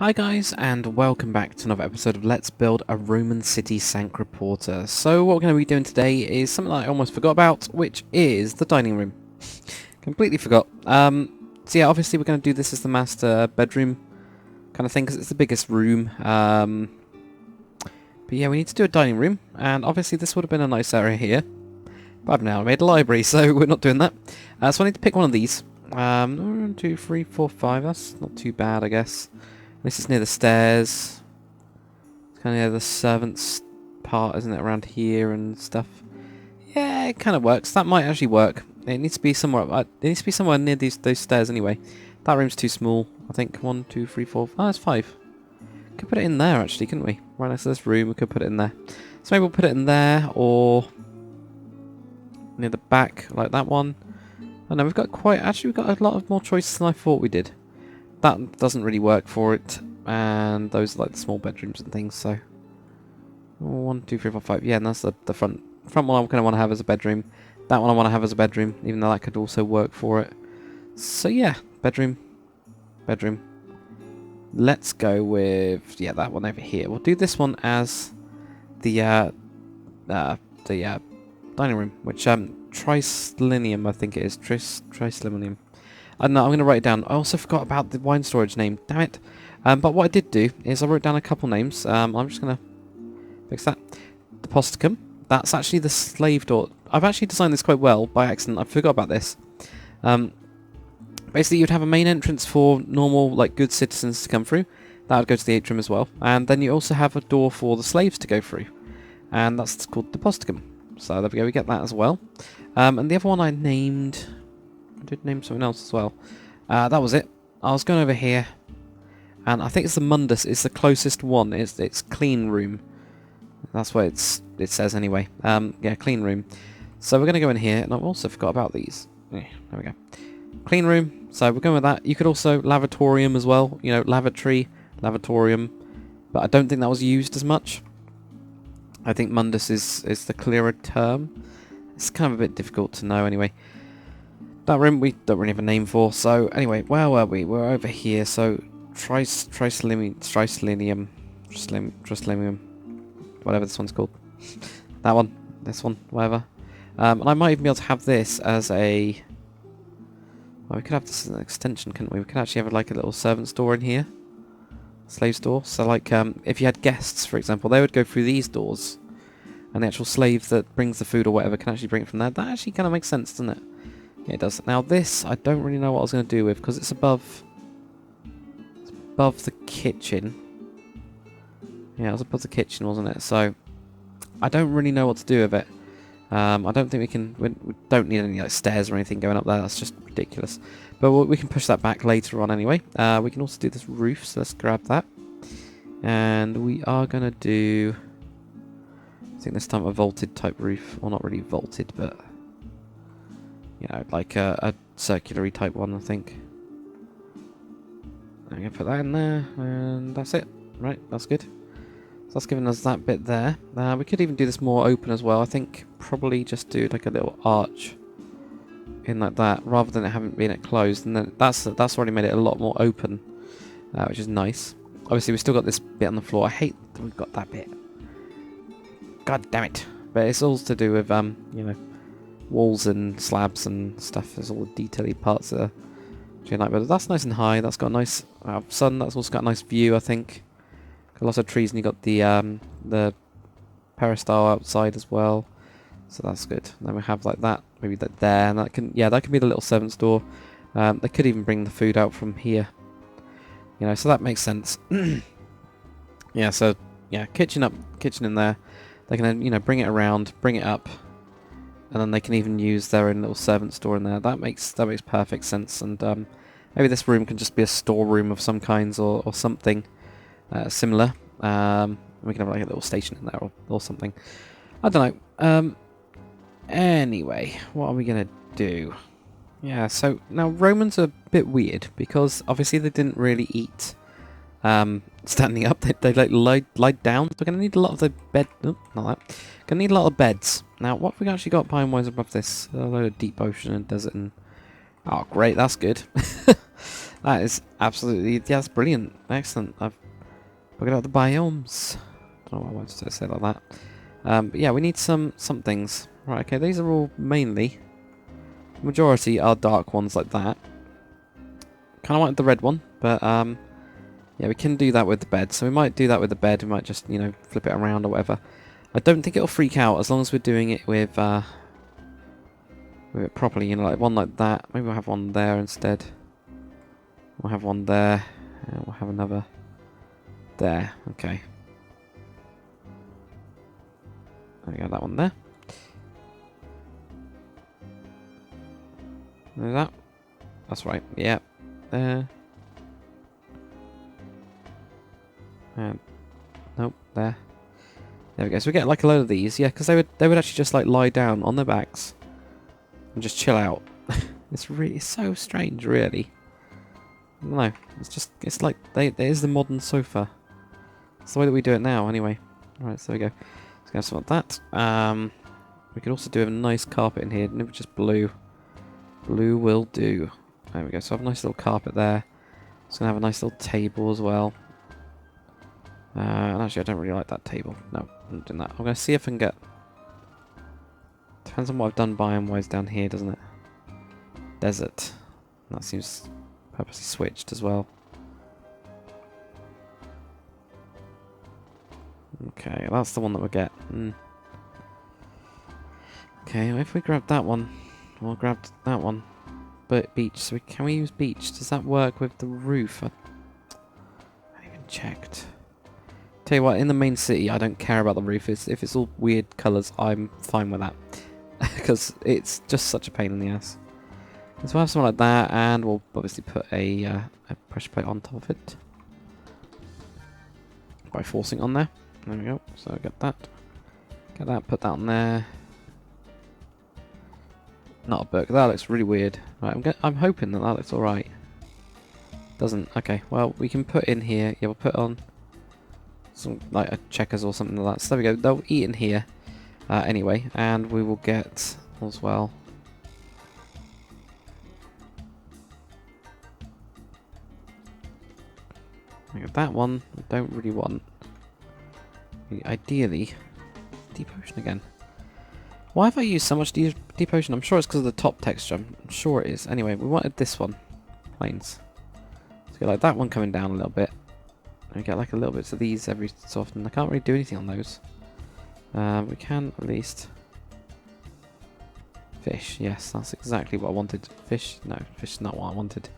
Hi guys, and welcome back to another episode of Let's Build a Roman City Sancra Porta. So what we're going to be doing today is something that I almost forgot about, which is the dining room. Completely forgot. So yeah, obviously we're going to do this as the master bedroom kind of thing, because it's the biggest room. But yeah, we need to do a dining room, and obviously this would have been a nice area here. But I've now made a library, so we're not doing that. So I need to pick one of these. 1, 2, 3, 4, 5, that's not too bad, I guess. This is near the stairs. It's kind of near the servants' part, isn't it, around here and stuff? Yeah, it kind of works. That might actually work. It needs to be somewhere. It needs to be somewhere near those stairs anyway. That room's too small. I think 1, 2, 3, 4. Oh, that's 5. Could put it in there actually, couldn't we? Right next to this room, we could put it in there. So maybe we'll put it in there or near the back, like that one. Oh no, we've got a lot of more choices than I thought we did. That doesn't really work for it, and those are like the small bedrooms and things, so 1, 2, 3, 4, 5. Yeah, and that's the front one I'm gonna want to have as a bedroom. That one I want to have as a bedroom, even though that could also work for it. So yeah, bedroom. Let's go with that one over here. We'll do this one as the dining room, which Trislinium, I think it is. Trislinium. I don't know, I'm going to write it down. I also forgot about the wine storage name. Damn it. But what I did do is I wrote down a couple names. I'm just going to fix that. Deposticum. That's actually the slave door. I've actually designed this quite well by accident. I forgot about this. Basically, you'd have a main entrance for normal, like, good citizens to come through. That would go to the atrium as well. And then you also have a door for the slaves to go through. And that's called Deposticum. So there we go, we get that as well. And the other one I did name something else as well. That was it. I was going over here, and I think it's the Mundus. It's the closest one. It's clean room. That's what it says anyway. Yeah, clean room. So we're going to go in here, and I also forgot about these. Yeah, there we go. Clean room. So we're going with that. You could also lavatorium as well. You know, lavatory, lavatorium. But I don't think that was used as much. I think Mundus is the clearer term. It's kind of a bit difficult to know anyway. That room we don't really have a name for, so anyway, where were we? We're over here, so Trislinium, whatever this one's called. That one, this one, whatever. And I might even be able to have this as a... Well, we could have this as an extension, couldn't we? We could actually have like a little servant's door in here. Slave door. So like, if you had guests, for example, they would go through these doors. And the actual slave that brings the food or whatever can actually bring it from there. That actually kind of makes sense, doesn't it? Yeah, it does. Now this, I don't really know what I was going to do with, because it's above the kitchen. Yeah, it was above the kitchen, wasn't it? So, I don't really know what to do with it. I don't think we don't need any like stairs or anything going up there, that's just ridiculous. But we can push that back later on anyway. We can also do this roof, so let's grab that. And we are going to do, I think this time a vaulted type roof. Well, not really vaulted, but... You know, like a circular type one, I think. I'm going to put that in there, and that's it. Right, that's good. So that's giving us that bit there. We could even do this more open as well. I think probably just do like a little arch in like that, rather than it having been closed. And then that's already made it a lot more open, which is nice. Obviously, we've still got this bit on the floor. I hate that we've got that bit. God damn it. But it's all to do with, you know, walls and slabs and stuff. There's all the detaily parts that are like, but that's nice and high. That's got a nice sun. That's also got a nice view, I think. Got lots of trees, and you got the peristyle outside as well. So that's good. And then we have like that, maybe that there, and that can be the little servant's door. They could even bring the food out from here. You know, so that makes sense. Yeah. So yeah, kitchen in there. They can then bring it around, bring it up. And then they can even use their own little servant store in there. That makes perfect sense. And maybe this room can just be a storeroom of some kinds or something similar. We can have like a little station in there or something. I don't know. Anyway, what are we going to do? Yeah, so now Romans are a bit weird because obviously they didn't really eat standing up. They like lied down. We're going to need a lot of the bed. Oh, not that. Going to need a lot of beds. Now, what have we actually got pine-wise above this? A load of deep ocean and desert and... Oh, great, that's good. That is absolutely, yeah, that's brilliant. Excellent. I've figured out the biomes. Don't know why I wanted to say it like that. But yeah, we need some things. Right, okay, these are all mainly, majority are dark ones like that. Kind of wanted the red one, but yeah, we can do that with the bed. So we might do that with the bed. We might just, you know, flip it around or whatever. I don't think it'll freak out as long as we're doing it with it properly, you know, like one like that. Maybe we'll have one there instead. We'll have one there. We'll have another there. Okay. There we go, that one there. There's that. That's right. Yeah. There. And nope, there. There we go. So we get like a load of these, yeah, because they would actually just like lie down on their backs and just chill out. It's so strange, really. I don't know. It's like there is the modern sofa. It's the way that we do it now, anyway. Right, so there we go. Let's go some of that. We could also do a nice carpet in here, never just blue. Blue will do. There we go. So I have a nice little carpet there. It's gonna have a nice little table as well. And actually, I don't really like that table. No, I'm not doing that. I'm going to see if I can get... Depends on what I've done biome-wise down here, doesn't it? Desert. That seems purposely switched as well. Okay, that's the one that we'll get. Okay, if we grab that one, we'll grab that one. But beach, so can we use beach? Does that work with the roof? I haven't even checked. Tell you what, in the main city, I don't care about the roof. If it's all weird colours, I'm fine with that. Because it's just such a pain in the ass. So we'll have something like that, and we'll obviously put a pressure plate on top of it. By forcing it on there. There we go. So get that. Get that, put that on there. Not a book. That looks really weird. Right, I'm hoping that looks alright. Doesn't. Okay, well, we can put in here. Yeah, we'll put on some like a checkers or something like that. So there we go. They'll eat in here anyway, and we will get as well. That one I don't really want. Ideally, deep ocean again. Why have I used so much deep ocean? I'm sure it's because of the top texture. I'm sure it is. Anyway, we wanted this one. Planes. So get like that one coming down a little bit. And we get like a little bit of these every so often. I can't really do anything on those. We can at least... Fish. Yes, that's exactly what I wanted. Fish. No, fish is not what I wanted.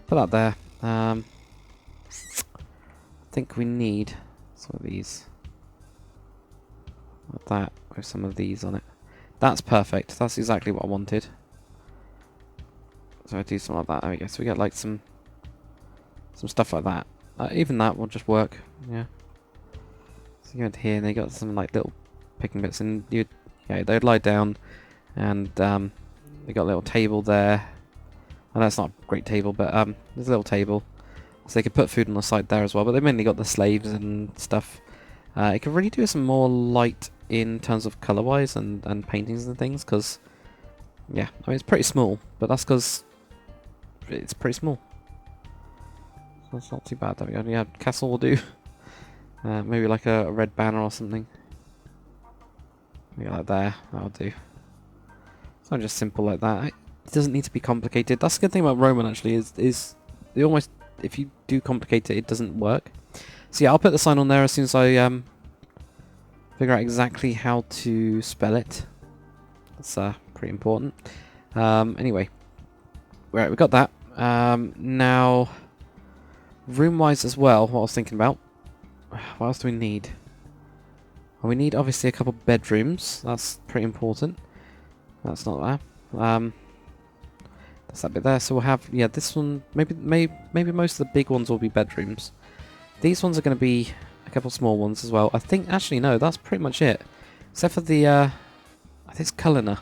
Put that there. I think we need some of these. Like that, with some of these on it. That's perfect. That's exactly what I wanted. So I do something like that. There we go. So we get like some stuff like that. Even that will just work. Yeah. So you go into here and they got some like little picking bits, and they'd lie down, and they got a little table there. I know it's not a great table, but there's a little table, so they could put food on the side there as well. But they mainly got the slaves and stuff. It could really do some more light in terms of colour-wise and paintings and things, because, yeah, I mean, it's pretty small, but that's because it's pretty small. So that's not too bad. There we go. Yeah, castle will do. Maybe like a red banner or something. Maybe like there. That'll do. It's not just simple like that. It doesn't need to be complicated. That's the good thing about Roman, actually, is they almost, if you do complicate it, it doesn't work. So yeah, I'll put the sign on there as soon as I figure out exactly how to spell it. That's pretty important. Anyway, right, we got that. Now, room-wise as well, what I was thinking about. What else do we need? Well, we need obviously a couple bedrooms. That's pretty important. That's not there. That's that bit there. So we'll have, yeah, this one. Maybe most of the big ones will be bedrooms. These ones are going to be a couple small ones as well. I think, actually, no, that's pretty much it. Except for the, I think it's culinary.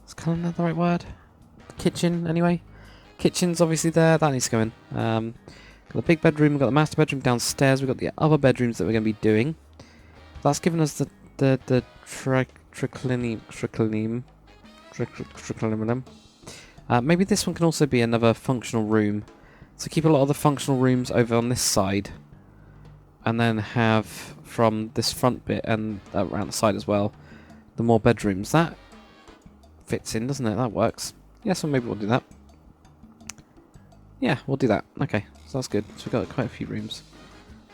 Is culinary the right word? Kitchen, anyway. Kitchen's obviously there. That needs to go in. Got the big bedroom. We've got the master bedroom downstairs. We've got the other bedrooms that we're going to be doing. That's given us the triclinium. Maybe this one can also be another functional room. So keep a lot of the functional rooms over on this side, and then have from this front bit and around the side as well, the more bedrooms. That fits in, doesn't it? That works. Yeah, so maybe we'll do that. Yeah, we'll do that. Okay, so that's good. So we've got quite a few rooms.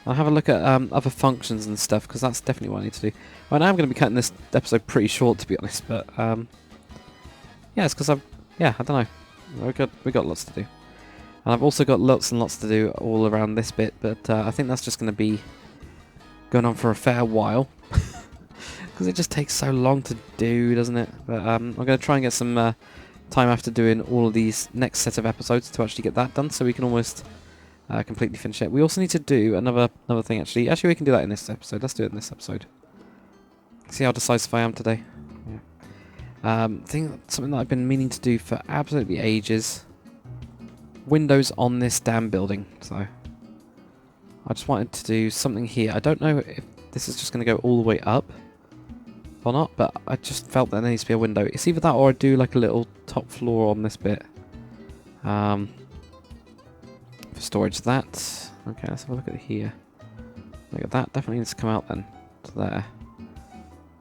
I'll have a look at other functions and stuff, because that's definitely what I need to do. Right, now I'm going to be cutting this episode pretty short, to be honest, but yeah, it's because I don't know. We got lots to do. And I've also got lots and lots to do all around this bit, but I think that's just going to be going on for a fair while. Because it just takes so long to do, doesn't it? But I'm going to try and get some time after doing all of these next set of episodes to actually get that done, so we can almost completely finish it. We also need to do another thing, actually. Actually, we can do that in this episode. Let's do it in this episode. See how decisive I am today. Yeah. Something that I've been meaning to do for absolutely ages. Windows on this damn building. So I just wanted to do something here. I don't know if this is just going to go all the way up or not, but I just felt that there needs to be a window. It's either that or I do like a little top floor on this bit. For storage. That. Okay, let's have a look at here. Look at that. Definitely needs to come out then to there.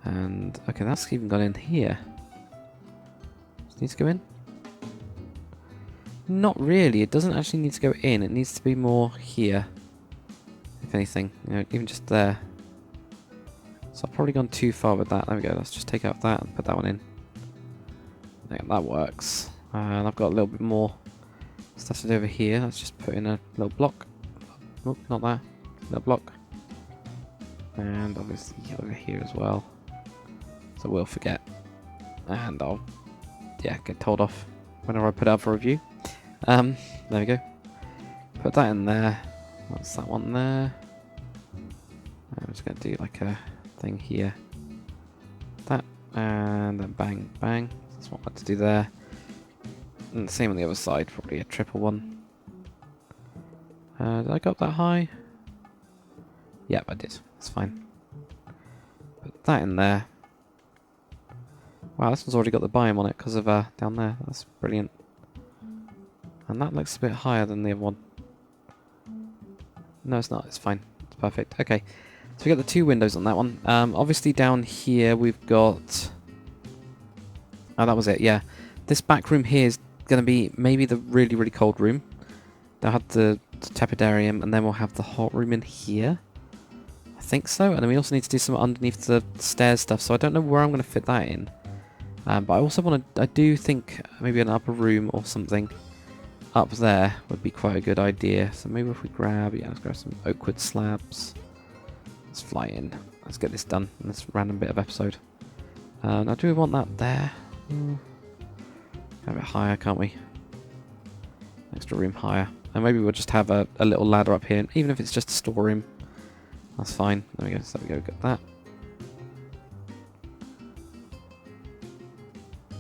And okay, that's even gone in here. Does it need to go in? Not really. It doesn't actually need to go in. It needs to be more here. If anything, you know, even just there. So I've probably gone too far with that. There we go. Let's just take out that and put that one in. Yeah, that works. And I've got a little bit more stuff to do over here. Let's just put in a little block. Oh, not that. Little block. And obviously over here as well. So we'll forget. And I'll, get told off whenever I put it up for review. There we go. Put that in there. That's that one there. I'm just going to do like a thing here. That. And then bang, bang. That's what I want to do there. And the same on the other side. Probably a triple one. Did I go up that high? Yep, I did. That's fine. Put that in there. Wow, this one's already got the biome on it because of down there. That's brilliant. And that looks a bit higher than the other one. No, it's not. It's fine. It's perfect. Okay. So we got the two windows on that one. Obviously down here we've got... Oh, that was it. Yeah. This back room here is going to be maybe the really, really cold room. They'll have the tepidarium, and then we'll have the hot room in here. I think so. And then we also need to do some underneath the stairs stuff. So I don't know where I'm going to fit that in. But I also want to... I do think maybe an upper room or something up there would be quite a good idea. So maybe if we grab... Yeah, let's grab some oak wood slabs. Let's fly in. Let's get this done in this random bit of episode. Now, do we want that there? A bit higher, can't we? Extra room higher. And maybe we'll just have a little ladder up here. Even if it's just a storeroom. That's fine. There we go. So there we go. Got that.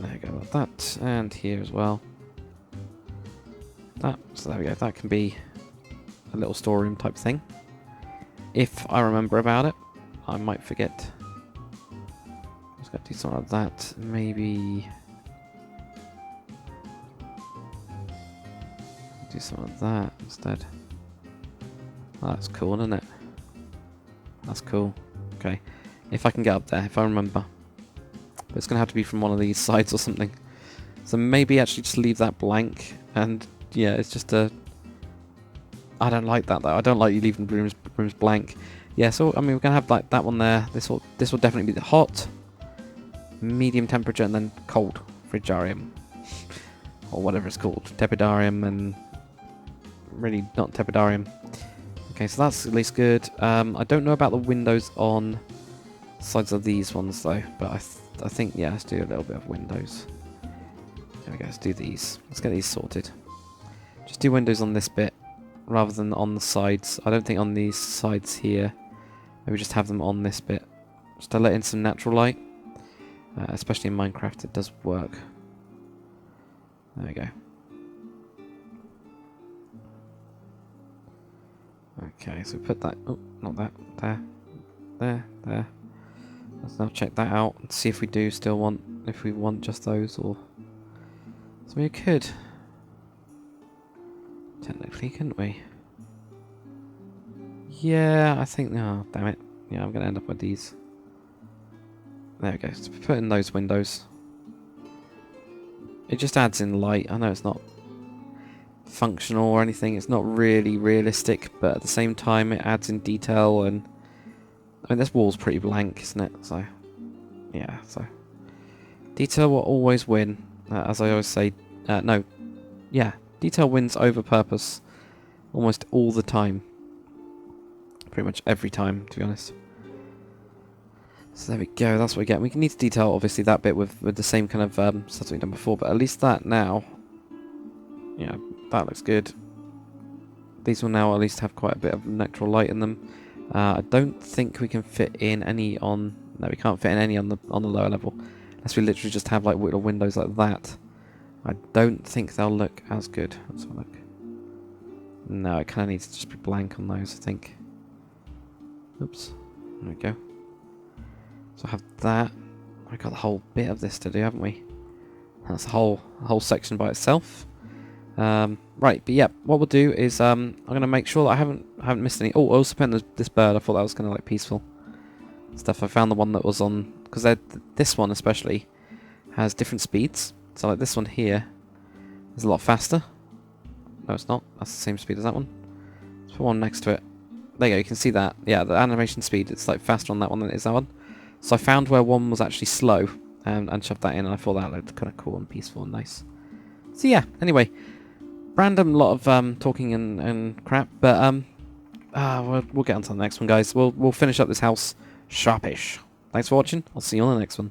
There we go, like that, and here as well. That, so there we go, that can be a little storeroom type thing. If I remember about it, I might forget. Just gotta do something like that, maybe... Do something like that instead. Oh, that's cool, isn't it? That's cool. Okay, if I can get up there, if I remember. But it's going to have to be from one of these sides or something. So maybe actually just leave that blank. And yeah, it's just a... I don't like that though. I don't like you leaving rooms blank. Yeah, so I mean we're going to have like that one there. This will definitely be the hot, medium temperature, and then cold frigarium. Or whatever it's called. Tepidarium and... Really not tepidarium. Okay, so that's at least good. I don't know about the windows on sides of these ones though. But I think, yeah, let's do a little bit of windows. There we go, let's do these. Let's get these sorted. Just do windows on this bit, rather than on the sides. I don't think on these sides here. Maybe just have them on this bit. Just to let in some natural light. Especially in Minecraft, it does work. There we go. Okay, so put that... Oh, not that. There. Let's now check that out and see if we do still want, if we want just those, or... So we could Technically, couldn't we? Yeah, I think... Oh, damn it. Yeah, I'm going to end up with these. There we go. So put in those windows. It just adds in light. I know it's not functional or anything. It's not really realistic, but at the same time it adds in detail. And I mean, this wall's pretty blank, isn't it? So, yeah. So, detail will always win. As I always say, no. Yeah, detail wins over purpose almost all the time. Pretty much every time, to be honest. So there we go, that's what we get. We can need to detail, obviously, that bit with the same kind of stuff that we've done before, but at least that now, yeah, that looks good. These will now at least have quite a bit of natural light in them. I don't think we can fit in any on... No, we can't fit in any on the lower level. Unless we literally just have like little windows like that. I don't think they'll look as good. Let's have a look. No, it kind of needs to just be blank on those, I think. Oops. There we go. So I have that. We've got the whole bit of this to do, haven't we? That's a whole section by itself. Right, but yeah, what we'll do is I'm going to make sure that I haven't missed any. Oh, I also put in this bird. I thought that was kind of like peaceful stuff. I found the one that was on, because this one especially has different speeds. So like this one here is a lot faster. No, it's not. That's the same speed as that one. Let's put one next to it. There you go. You can see that. Yeah, the animation speed, it's like faster on that one than it is that one. So I found where one was actually slow and shoved that in, and I thought that looked kind of cool and peaceful and nice. So yeah, anyway, random lot of talking and crap, but we'll get on to the next one, guys. We'll finish up this house sharpish. Thanks for watching. I'll see you on the next one.